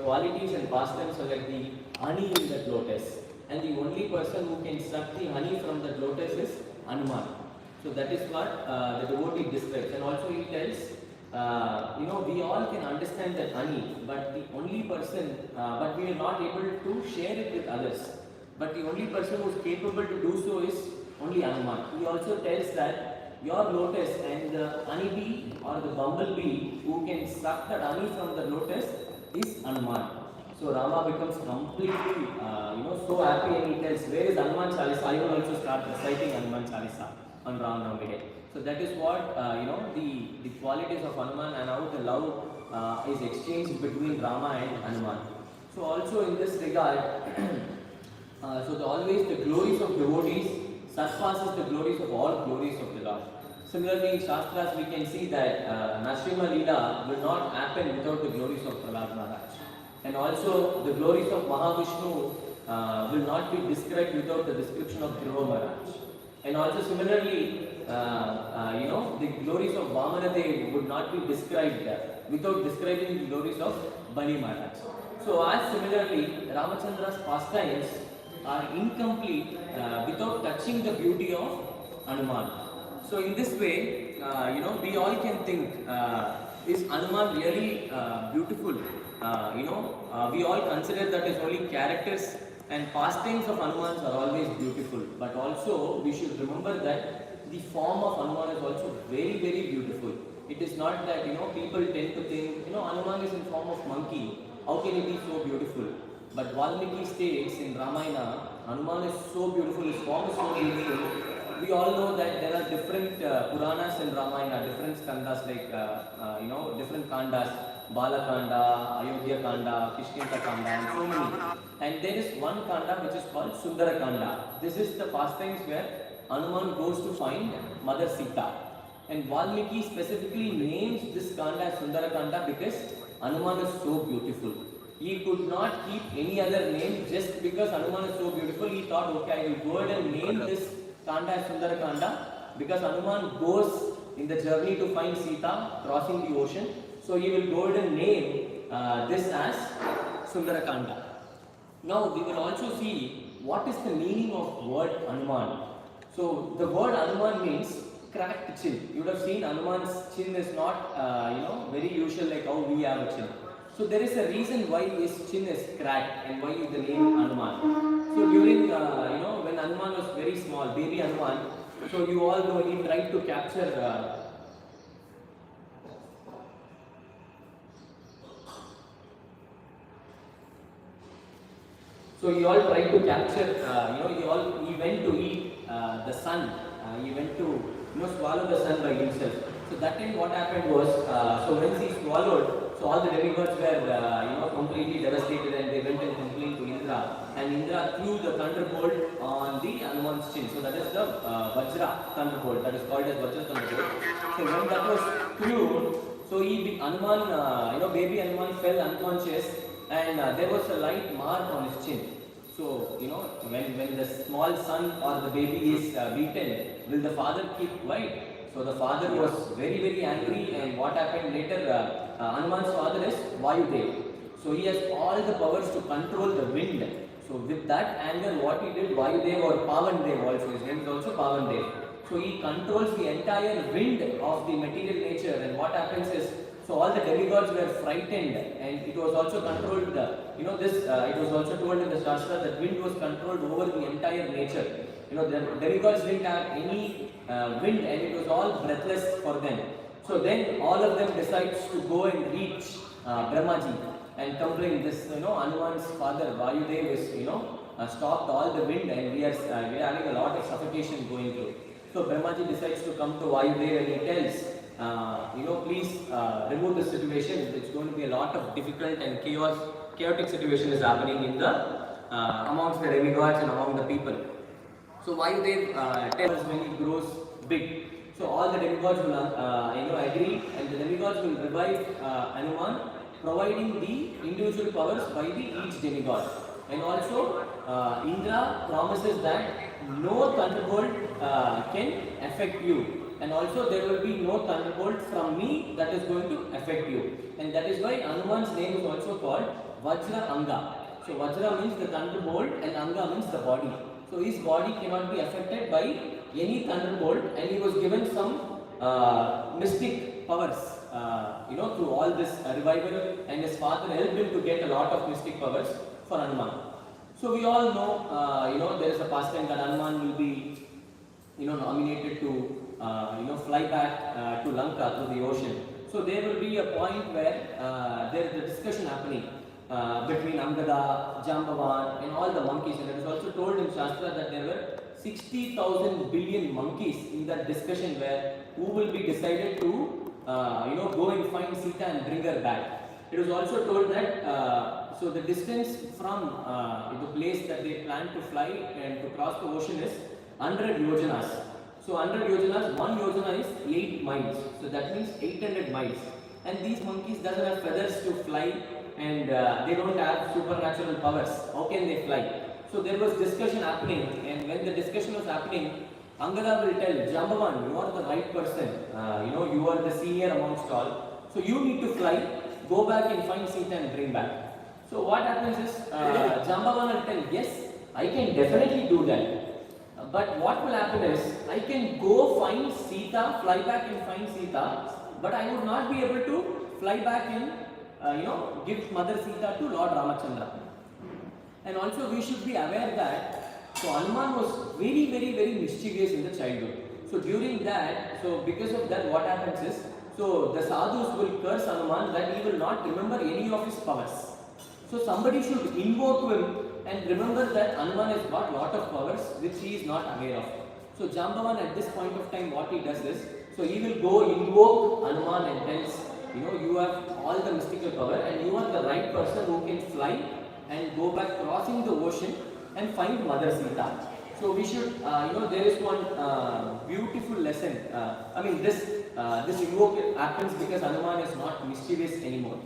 qualities and pastimes are like the honey in that lotus. And the only person who can suck the honey from that lotus is Hanuman. So that is what the devotee describes. And also he tells, we all can understand that honey, but the only person, but we are not able to share it with others. But the only person who is capable to do so is only Hanuman. He also tells that your lotus and the honeybee or the bumblebee who can suck that honey from the lotus is Hanuman. So Rama becomes completely, so happy, and he tells, where is Hanuman Chalisa? I will also start reciting Hanuman Chalisa on Ram Navami Day. So that is what, the qualities of Hanuman and how the love is exchanged between Rama and Hanuman. So also in this regard, always the glories of devotees surpasses the glories of all glories of the Lord. Similarly, in Shastras we can see that Nrsimha Leela will not happen without the glories of Prahlad Maharaj. And also the glories of Mahavishnu will not be described without the description of Dhruva Maharaj. And also similarly, the glories of Vamanadev would not be described without describing the glories of Bali Maharaj. So as similarly, Ramachandra's pastimes are incomplete without touching the beauty of Hanuman. So in this way, we all can think, is Hanuman really beautiful? We all consider that as only characters and pastimes of Hanuman are always beautiful. But also, we should remember that the form of Hanuman is also very, very beautiful. It is not that, people tend to think, Hanuman is in form of monkey. How can he be so beautiful? But Valmiki states in Ramayana, Hanuman is so beautiful, his form is so beautiful. We all know that there are different Puranas in Ramayana, different skandhas like, different kandas, Balakanda, Ayodhya Kanda, Kishkinta Kanda, and so many. And there is one Kanda which is called Sundara Kanda. This is the pastimes where Hanuman goes to find Mother Sita. And Valmiki specifically names this Kanda as Sundara Kanda because Hanuman is so beautiful. He could not keep any other name just because Hanuman is so beautiful. He thought, okay, I will go ahead and name this Kanda as Sundara Kanda because Hanuman goes in the journey to find Sita, crossing the ocean. So he will go ahead and name this as Sundara Kanda. Now we will also see what is the meaning of word Hanuman. So the word Hanuman means cracked chin. You would have seen Hanuman's chin is not very usual like how we have a chin. So there is a reason why his chin is cracked and why the name Hanuman. So during when Hanuman was very small, baby Hanuman, so you all know he tried to capture So he all tried to capture, he went to eat the sun. He went to, swallow the sun by himself. So that time what happened was, so once he swallowed, so all the demigods were, completely devastated, and they went and complained to Indra. And Indra threw the thunderbolt on the Hanuman's chin. So that is the Vajra thunderbolt. That is called as Vajra thunderbolt. So when that was thrown, so Hanuman, baby Hanuman fell unconscious. And there was a light mark on his chin. So, when the small son or the baby is beaten, will the father keep quiet? So the father was very, very angry, and what happened later, Hanuman's father is Vayudev. So he has all the powers to control the wind. So with that anger, what he did, Vayudev or Pavandev also, his name is also Pavandev. So he controls the entire wind of the material nature, and what happens is, so all the demigods were frightened, and it was also controlled, it was also told in the Shastra that wind was controlled over the entire nature. The demigods didn't have any wind, and it was all breathless for them. So then all of them decides to go and reach Brahmaji and complain this, Hanuman's father Vayudev is, stopped all the wind, and we are having a lot of suffocation going through. So Brahmaji decides to come to Vayudev, and he tells, please remove the situation. It's going to be a lot of difficult and chaotic situation is happening in the amongst the demigods and among the people. So Vayudev tells when he grows big. So all the demigods will agree, and the demigods will revive Hanuman, providing the individual powers by each demigod. And also Indra promises that no thunderbolt can affect you. and also there will be no thunderbolt from me that is going to affect you. And that is why Hanuman's name is also called Vajra Anga. So Vajra means the thunderbolt and Anga means the body. So his body cannot be affected by any thunderbolt, and he was given some mystic powers, through all this revival, and his father helped him to get a lot of mystic powers for Hanuman. So we all know, there is a pastime that Hanuman will be, nominated to, fly back to Lanka through the ocean. So there will be a point where there is a discussion happening between Angada, Jambavan, and all the monkeys. And it is also told in Shastra that there were 60,000 billion monkeys in that discussion, where who will be decided to, go and find Sita and bring her back. It was also told that so the distance from the place that they plan to fly and to cross the ocean is 100 yojanas. So 100 yojanas, 1 yojana is 8 miles. So that means 800 miles. And these monkeys doesn't have feathers to fly, and they don't have supernatural powers. How can they fly? So there was discussion happening, and when the discussion was happening, Angada will tell Jambavan, you are the right person. You are the senior amongst all. So you need to fly, go back and find Sita and bring back. So what happens is, Jambavan will tell, yes, I can definitely do that. But what will happen is, I can go find Sita, fly back and find Sita, but I would not be able to fly back and give Mother Sita to Lord Ramachandra. And also we should be aware that, so Hanuman was very, very, very mischievous in the childhood. So during that, so because of that, what happens is, so the sadhus will curse Hanuman that he will not remember any of his powers. So somebody should invoke him and remember that Hanuman has got lot of powers which he is not aware of. So Jambavan at this point of time, what he does is, so he will go invoke Hanuman and tells, you have all the mystical power and you are the right person who can fly and go back crossing the ocean and find Mother Sita. So we should, there is one beautiful lesson. This invoke happens because Hanuman is not mischievous anymore.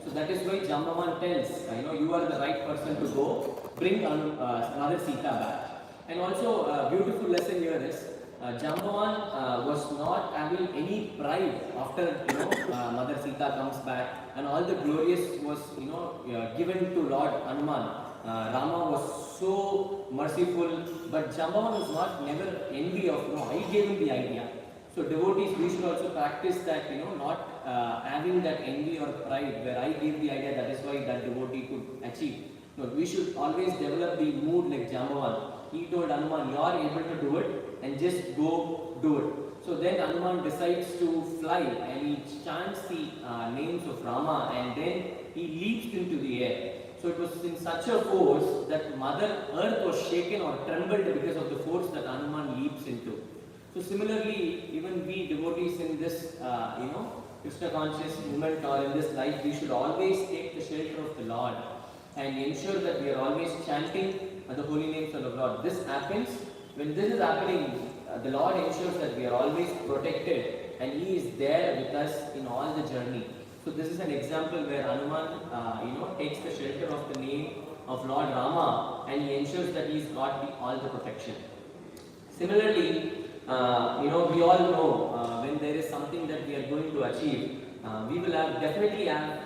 So that is why Jambavan tells, you are the right person to go bring Mother Sita back. And also a beautiful lesson here is, Jambavan was not having any pride after Mother Sita comes back, and all the glorious was given to Lord Hanuman. Rama was so merciful, but Jambavan was not never envy of, I gave him the idea. So devotees, we should also practice that, not having that envy or pride where I gave the idea, that is why that devotee could achieve. No, we should always develop the mood like Jambavan. He told Hanuman, you are able to do it and just go do it. So then Hanuman decides to fly and he chants the names of Rama, and then he leaps into the air. So it was in such a force that Mother Earth was shaken or trembled because of the force that Hanuman leaps into. So similarly, even we devotees in this, Krishna conscious movement or in this life, we should always take the shelter of the Lord and ensure that we are always chanting the holy names of the Lord. This happens, when this is happening, the Lord ensures that we are always protected and He is there with us in all the journey. So this is an example where Hanuman, takes the shelter of the name of Lord Rama, and he ensures that he's got all the protection. Similarly, we all know when there is something that we are going to achieve, we will definitely have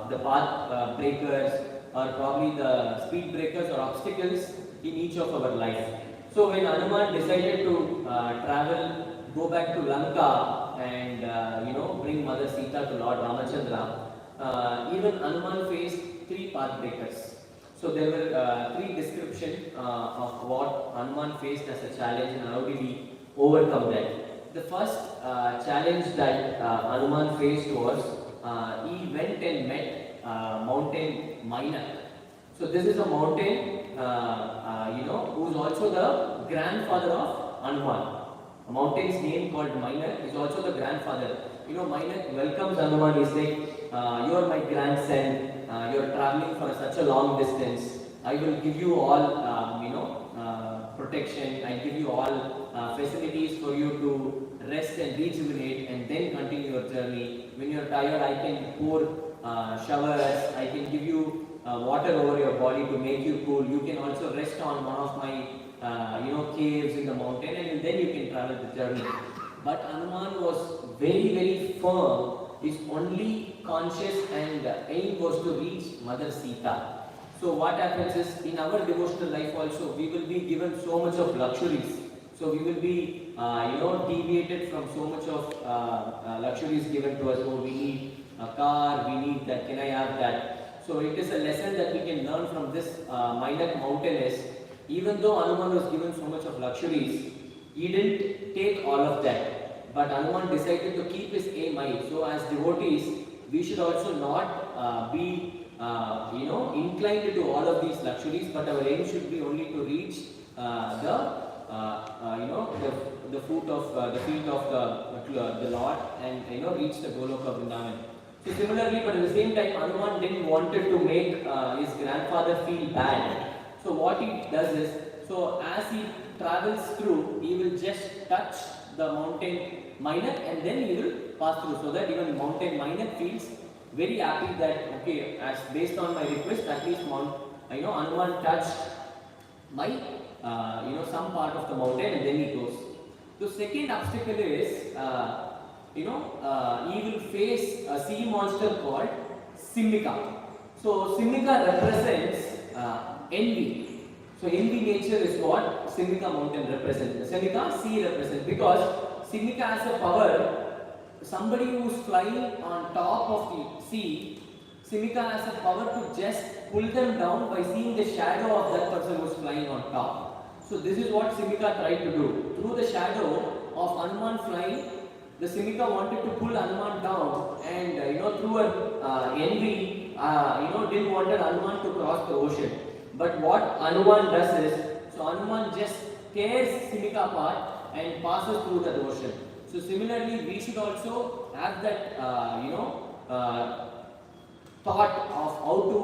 the path breakers or probably the speed breakers or obstacles in each of our life. So when Hanuman decided to travel, go back to Lanka and bring Mother Sita to Lord Ramachandra, even Hanuman faced 3 path breakers. So there were 3 descriptions of what Hanuman faced as a challenge and how did he overcome that. The first challenge that Hanuman faced was he went and met mountain Mainak. So this is a mountain, who is also the grandfather of Hanuman. A mountain's name called Mainak is also the grandfather. Mainak welcomes Hanuman. He's like, you are my grandson. You are traveling for such a long distance. I will give you all, protection. I give you all facilities for you to rest and rejuvenate and then continue your journey. When you are tired, I can pour showers. I can give you water over your body to make you cool. You can also rest on one of my caves in the mountain, and then you can travel the journey. But Hanuman was very firm. His only conscious and aim was to reach Mother Sita. So what happens is, in our devotional life also, we will be given so much of luxuries. So we will be, deviated from so much of luxuries given to us. Oh, we need a car, we need that, can I have that? So it is a lesson that we can learn from this minor mountain is, even though Hanuman was given so much of luxuries, he didn't take all of that. But Hanuman decided to keep his aim high. So as devotees, we should also not be inclined to all of these luxuries, but our aim should be only to reach the feet of the Lord, and reach the Goloka Vrindavan. So similarly, but at the same time, Hanuman didn't wanted to make his grandfather feel bad. So what he does is, so as he travels through, he will just touch the mountain minor and then he will pass through, so that even mountain minor feels very happy that, okay, as based on my request, at least Hanuman touched my some part of the mountain, and then he goes. The second obstacle is he will face a sea monster called Simika. So Simika represents envy. So envy nature is what Simika mountain represents. Simika sea represents, because Simika has a power. Somebody who is flying on top of the sea, Simika has a power to just pull them down by seeing the shadow of that person who is flying on top. So this is what Simika tried to do. Through the shadow of Hanuman flying, the Simika wanted to pull Hanuman down, and through her envy, didn't want Hanuman to cross the ocean. But what Hanuman does is, so Hanuman just tears Simika apart and passes through that ocean. So similarly, we should also have that thought of how to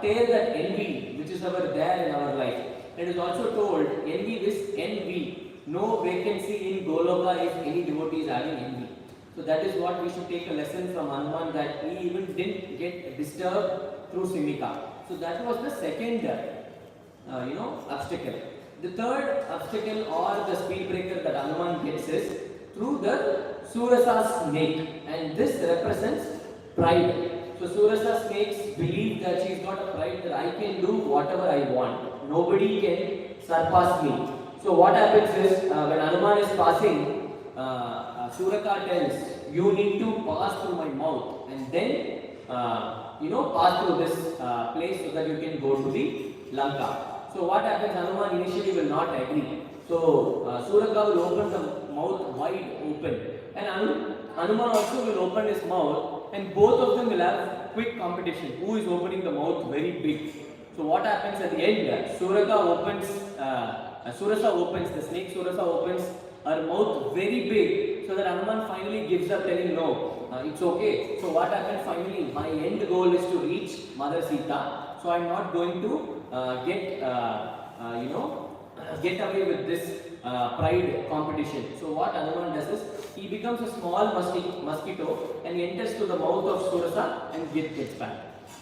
tear that envy which is there in our life. It is also told, envy is envy. No vacancy in Goloka if any devotee is having envy. So that is what we should take a lesson from Hanuman, that he even didn't get disturbed through Simika. So that was the second obstacle. The third obstacle or the speed breaker that Hanuman gets is through the Surasa snake, and this represents pride. So Surasa snakes believe that she's got a pride that I can do whatever I want. Nobody can surpass me. So what happens is, when Hanuman is passing, Suraka tells, you need to pass through my mouth and then pass through this place so that you can go to the Lanka. So what happens, Hanuman initially will not agree. So Suraka will open the mouth wide open, and Hanuman also will open his mouth, and both of them will have quick competition. Who is opening the mouth very big? So what happens at the end? Surasa opens, the snake Surasa opens her mouth very big, so that Hanuman finally gives up, telling no, it's okay. So what happened finally? My end goal is to reach Mother Sita, so I am not going to get away with this pride competition. So what Hanuman does is, he becomes a small mosquito and he enters to the mouth of Surasa and gets back.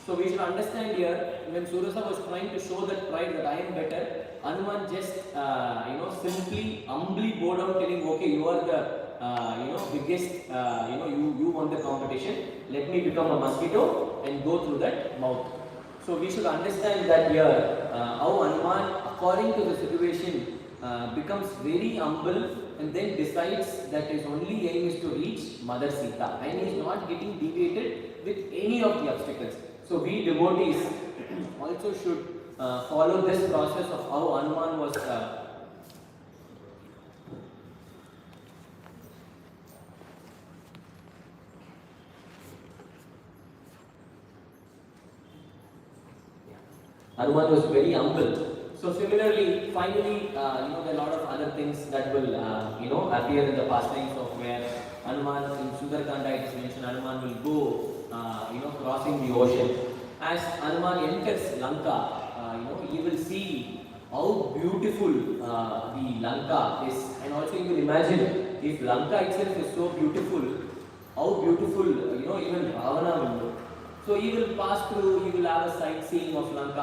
So we should understand here, when Surasa was trying to show that pride, that I am better, Hanuman just simply humbly bowed down, telling, okay, you are the biggest, you won the competition, let me become a mosquito and go through that mouth. So we should understand that here, how Hanuman, according to the situation, becomes very humble and then decides that his only aim is to reach Mother Sita, and he is not getting deviated with any of the obstacles. So we devotees also should follow this process of how Hanuman was Hanuman was very humble. So similarly, finally, there are a lot of other things that will, appear in the pastimes of where Hanuman, in Sundarkanda it is mentioned, Hanuman will go, crossing the ocean. As Hanuman enters Lanka, you will see how beautiful the Lanka is, and also you will imagine, if Lanka itself is so beautiful, how beautiful, even Ravana will look. So he will pass through, he will have a sightseeing of Lanka,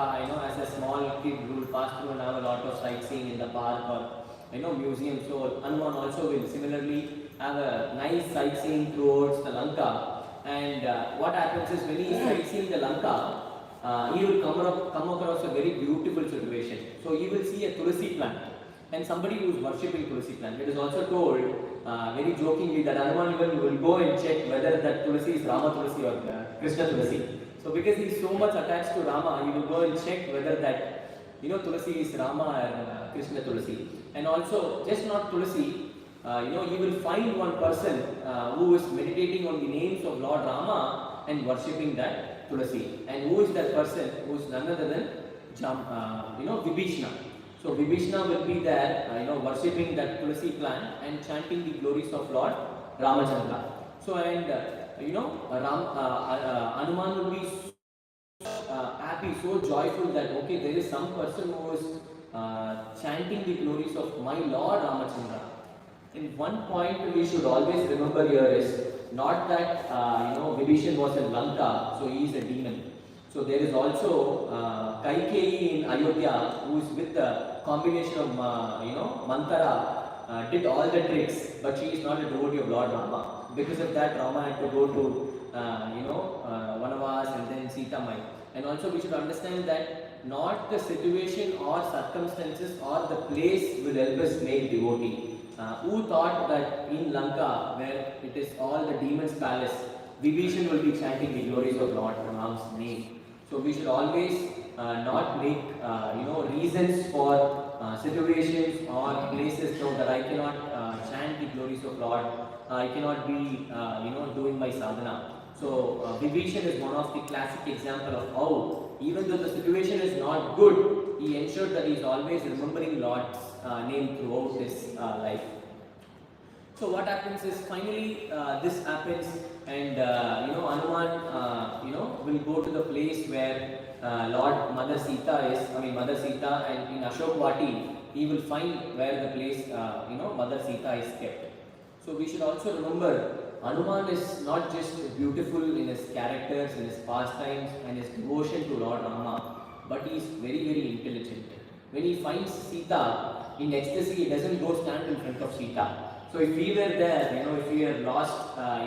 as a small kid, he will pass through and have a lot of sightseeing in the park or, museum. So Hanuman also will similarly have a nice sightseeing towards the Lanka. And what happens is when he is sightseeing the Lanka, he will come across a very beautiful situation. So he will see a tulsi plant and somebody who is worshipping tulsi plant. It is also told very jokingly that Hanuman even will go and check whether that tulsi is Rama tulsi or Krishna tulsi. So because he is so much attached to Rama, he will go and check whether that tulsi is Rama or Krishna tulsi. And also just not tulsi, he will find one person who is meditating on the names of Lord Rama and worshipping that tulsi. And who is that person? Who is none other than Vibhishna. So Vibhishna will be there, worshipping that tulsi plant and chanting the glories of Lord Ramachandra. So and Hanuman will be happy, so joyful that okay, there is some person who is chanting the glories of my Lord Ramachandra. And one point we should always remember here is not that Vibhishan was in Lanka, so he is a demon. So there is also Kaikeyi in Ayodhya, who is with the combination of Mantara, did all the tricks, but she is not a devotee of Lord Rama. Because of that, Rama had to go to Vanavas and then Sita Mai. And also we should understand that not the situation or circumstances or the place will help us make devotee. Who thought that in Lanka, where it is all the demon's palace, Vibhishan will be chanting the glories of Lord Ram's name. So we should always not make reasons for situations or places so that I cannot chant the glories of Lord. I cannot be doing my sadhana. So Vibhishan is one of the classic example of how even though the situation is not good, he ensured that he is always remembering Lord's name throughout his life. So what happens is finally this happens and Hanuman will go to the place where Mother Sita and in Ashokvati he will find where the place Mother Sita is kept. So we should also remember Hanuman is not just beautiful in his characters, in his pastimes and his devotion to Lord Rama, but he is very, very intelligent. When he finds Sita in ecstasy, he doesn't go stand in front of Sita. So if we were there, if we are lost,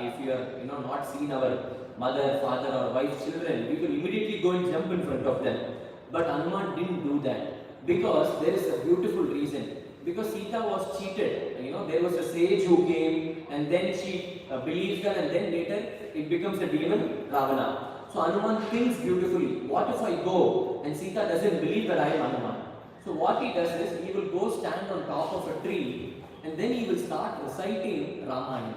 if we are not seen our mother, father or wife, children, we will immediately go and jump in front of them. But Hanuman didn't do that because there is a beautiful reason. Because Sita was cheated, there was a sage who came and then she believes her and then later it becomes a demon, Ravana. So Hanuman thinks beautifully, what if I go and Sita doesn't believe that I am Hanuman? So what he does is, he will go stand on top of a tree and then he will start reciting Ramayana.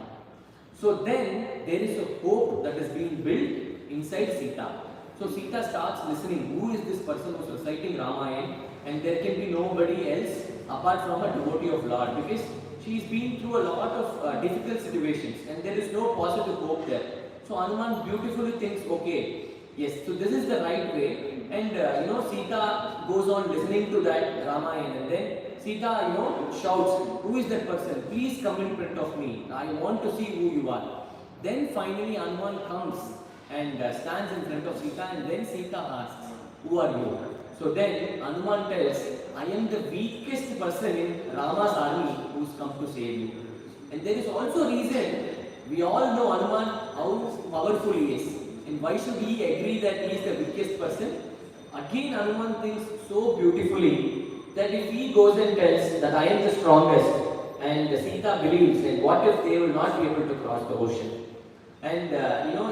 So then there is a hope that is being built inside Sita. So Sita starts listening, who is this person who is reciting Ramayana, and there can be nobody else apart from a devotee of Lord, because she is been through a lot of difficult situations and there is no positive hope there. So Hanuman beautifully thinks, okay, yes, so this is the right way, and Sita goes on listening to that Ramayana, and then Sita shouts, who is that person? Please come in front of me. I want to see who you are. Then finally Hanuman comes and stands in front of Sita, and then Sita asks, who are you? So then Hanuman tells, I am the weakest person in Rama's army who has come to save you. And there is also a reason. We all know Hanuman, how powerful he is. And why should he agree that he is the weakest person? Again Hanuman thinks so beautifully that if he goes and tells that I am the strongest and Sita believes, and what if they will not be able to cross the ocean? And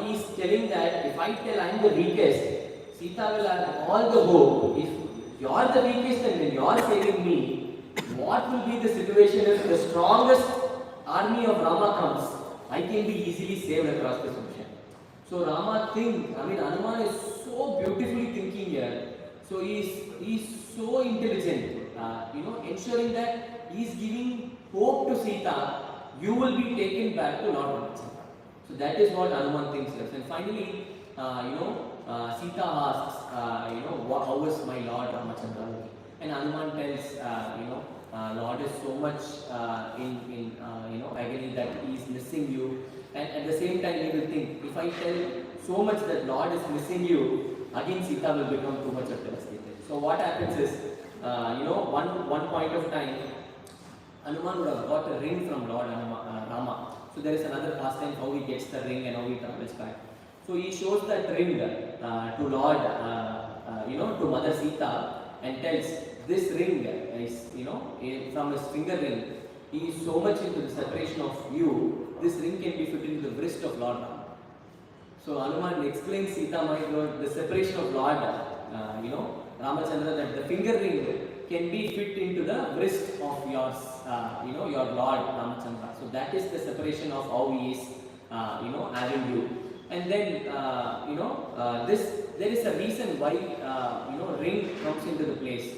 he's telling that if I tell I am the weakest, Sita will have all the hope. If you are the weakest and when you are saving me, what will be the situation if the strongest army of Rama comes? I can be easily saved across this ocean. So Hanuman is so beautifully thinking here. So he is so intelligent, ensuring that he is giving hope to Sita. You will be taken back to Lord Ramachandra. So that is what Hanuman thinks here. And finally, Sita asks, how is my Lord Ramachandra? And Hanuman tells, Lord is so much in agony that he is missing you. And at the same time, he will think, if I tell so much that Lord is missing you, again Sita will become too much of devastated. So what happens is, one point of time, Hanuman would have got a ring from Lord Rama. So there is another pastime how he gets the ring and how he travels back. So he shows that ring to Lord, to Mother Sita, and tells this ring is, from his finger ring. He is so much into the separation of you. This ring can be fit into the wrist of Lord Rama. So Hanuman explains Sita, my Lord, the separation of Lord, Ramachandra, that the finger ring can be fit into the wrist of yours, your Lord Ramachandra. So that is the separation of how he is, having you. And then, there is a reason why, ring comes into the place.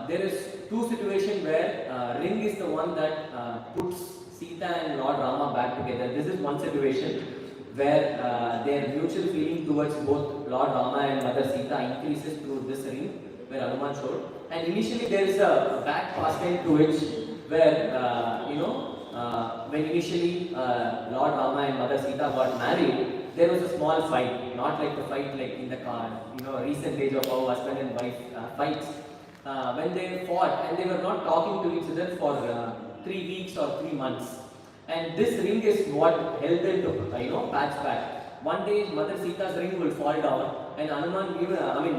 There is two situations where ring is the one that puts Sita and Lord Rama back together. This is one situation where their mutual feeling towards both Lord Rama and Mother Sita increases through this ring, where Hanuman showed. And initially there is a back pastime to which, where, when initially Lord Rama and Mother Sita got married, there was a small fight, not like the fight like in the car, recent age of how husband and wife fights. When they fought and they were not talking to each other for 3 weeks or 3 months. And this ring is what helped them to, patch back. One day Mother Sita's ring will fall down, and Hanuman,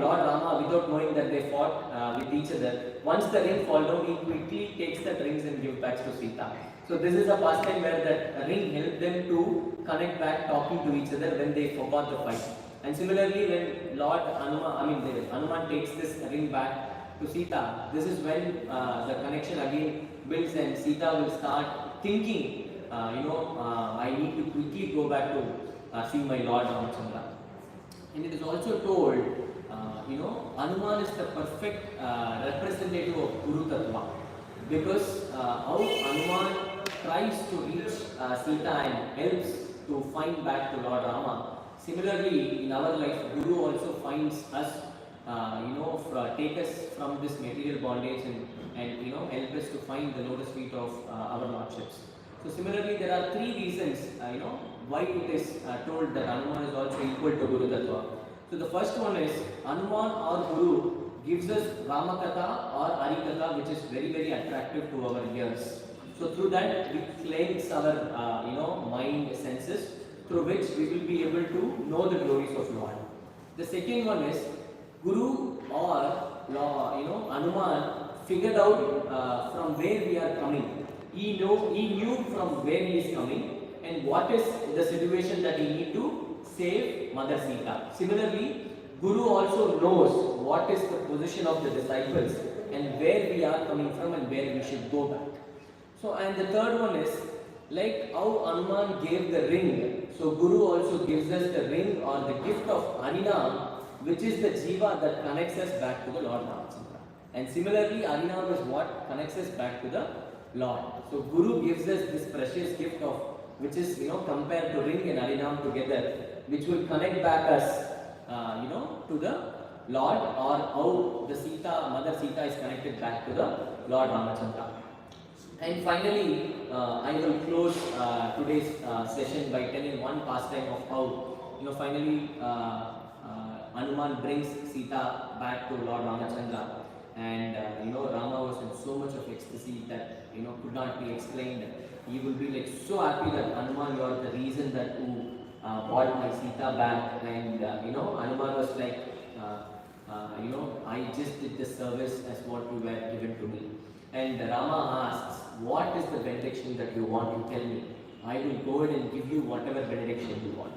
Lord Rama, without knowing that they fought with each other, once the ring falls down, he quickly takes the rings and gives back to Sita. So this is a pastime where that ring helped them to connect back, talking to each other when they forgot the fight. And similarly, when Lord Hanuman takes this ring back to Sita, this is when the connection again builds, and Sita will start thinking, I need to quickly go back to see my Lord Ramachandra. And it is also told, Hanuman is the perfect representative of Guru Tattva, because how Hanuman tries to reach Sita and helps to find back to Lord Rama. Similarly, in our life, Guru also finds us, take us from this material bondage and help us to find the lotus feet of our lordships. So similarly, there are 3 reasons, why it is told that Hanuman is also equal to Guru Tattva. So the first one is, Hanuman or Guru gives us Ramakatha or Harikatha, which is very, very attractive to our ears. So through that, we cleanse our, mind senses, through which we will be able to know the glories of Lord. The second one is, Guru or Hanuman figured out from where we are coming. He knew from where he is coming and what is the situation that he need to save Mother Sita. Similarly, Guru also knows what is the position of the disciples and where we are coming from and where we should go back. So, and the third one is, like how Hanuman gave the ring, so Guru also gives us the ring or the gift of Harinam, which is the jiva that connects us back to the Lord Ramachandra. And similarly, Harinam is what connects us back to the Lord. So Guru gives us this precious gift of, which is compared to ring and Harinam together, which will connect back us to the Lord, or how the Mother Sita is connected back to the Lord Ramachandra. And finally, I will close today's session by telling one pastime of how finally Hanuman brings Sita back to Lord Ramachandra. And Rama was in so much of ecstasy that could not be explained. He will be like so happy that Hanuman, you are the reason that who brought my Sita back. And Hanuman was like, I just did the service as what you were given to me. And Rama asks, what is the benediction that you want? You tell me. I will go ahead and give you whatever benediction you want.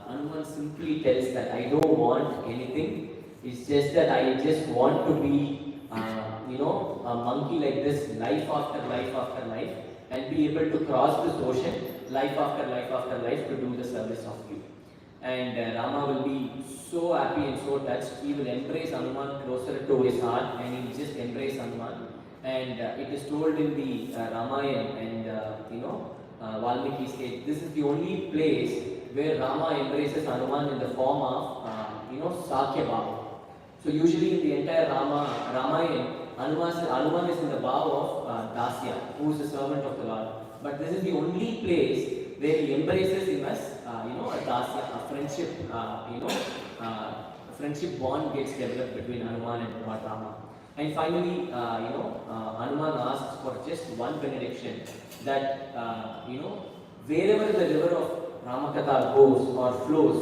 Hanuman simply tells that I don't want anything. It's just that I just want to be, a monkey like this, life after life after life, and be able to cross this ocean, life after life after life, to do the service of you. And Rama will be so happy and so touched. He will embrace Hanuman closer to his heart, and he will just embrace Hanuman. And it is told in the Ramayana and Valmiki stage, this is the only place where Rama embraces Hanuman in the form of Sakya Bhava. So usually in the entire Ramayana, Hanuman is in the bow of Dasa, who is the servant of the Lord. But this is the only place where he embraces him as a Dasa, a friendship, friendship bond gets developed between Hanuman and Lord Rama. And finally, Hanuman asks for just one benediction that, wherever the river of Ramakatha goes or flows,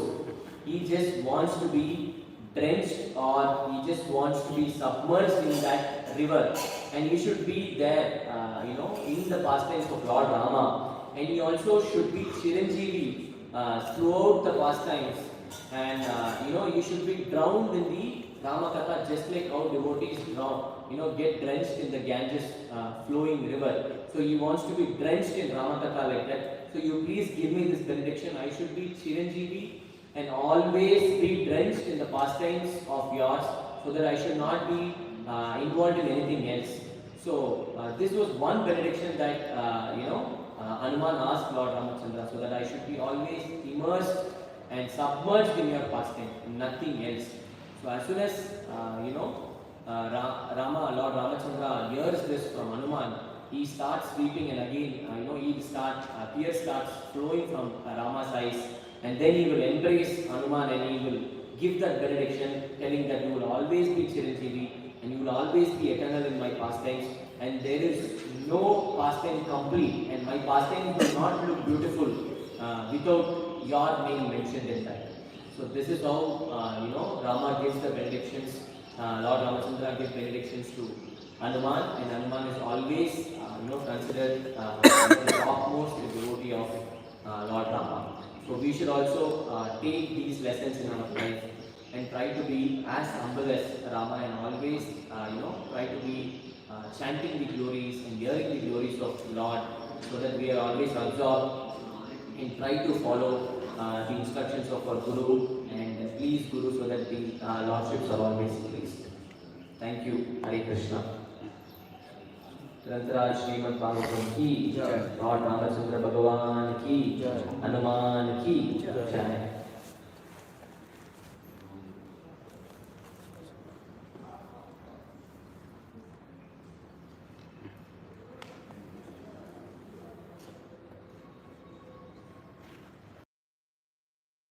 he just wants to be drenched or he just wants to be submerged in that river. And he should be there, in the pastimes of Lord Rama. And he also should be Chiranjeevi throughout the pastimes. And, you should be drowned in the Ramakatha just like how devotees get drenched in the Ganges flowing river. So he wants to be drenched in Ramakatha like that. So you please give me this benediction. I should be Chiranjeevi and always be drenched in the pastimes of yours, so that I should not be involved in anything else. So this was one benediction that Hanuman asked Lord Ramachandra, so that I should be always immersed and submerged in your pastime, nothing else. So as soon as Lord Ramachandra hears this from Hanuman, he starts weeping, and again tears starts flowing from Rama's eyes, and then he will embrace Hanuman and he will give that benediction, telling that you will always be Chiranjeevi and you will always be eternal in my pastimes, and there is no pastime complete, and my pastimes will not look beautiful without your name mentioned in that. So this is how Rama gives the benedictions. Lord Ramachandra gives benedictions to Hanuman, and Hanuman is always considered the topmost devotee of Lord Rama. So we should also take these lessons in our life and try to be as humble as Rama, and always try to be chanting the glories and hearing the glories of Lord, so that we are always absorbed and try to follow the instructions of our Guru and please Guru, so that the Lordships are always pleased. Thank you. Hare Krishna. ग्रंथराज Shrimad Bhagavatam की जय, Lord Ramchandra भगवान की जय, हनुमान की जय।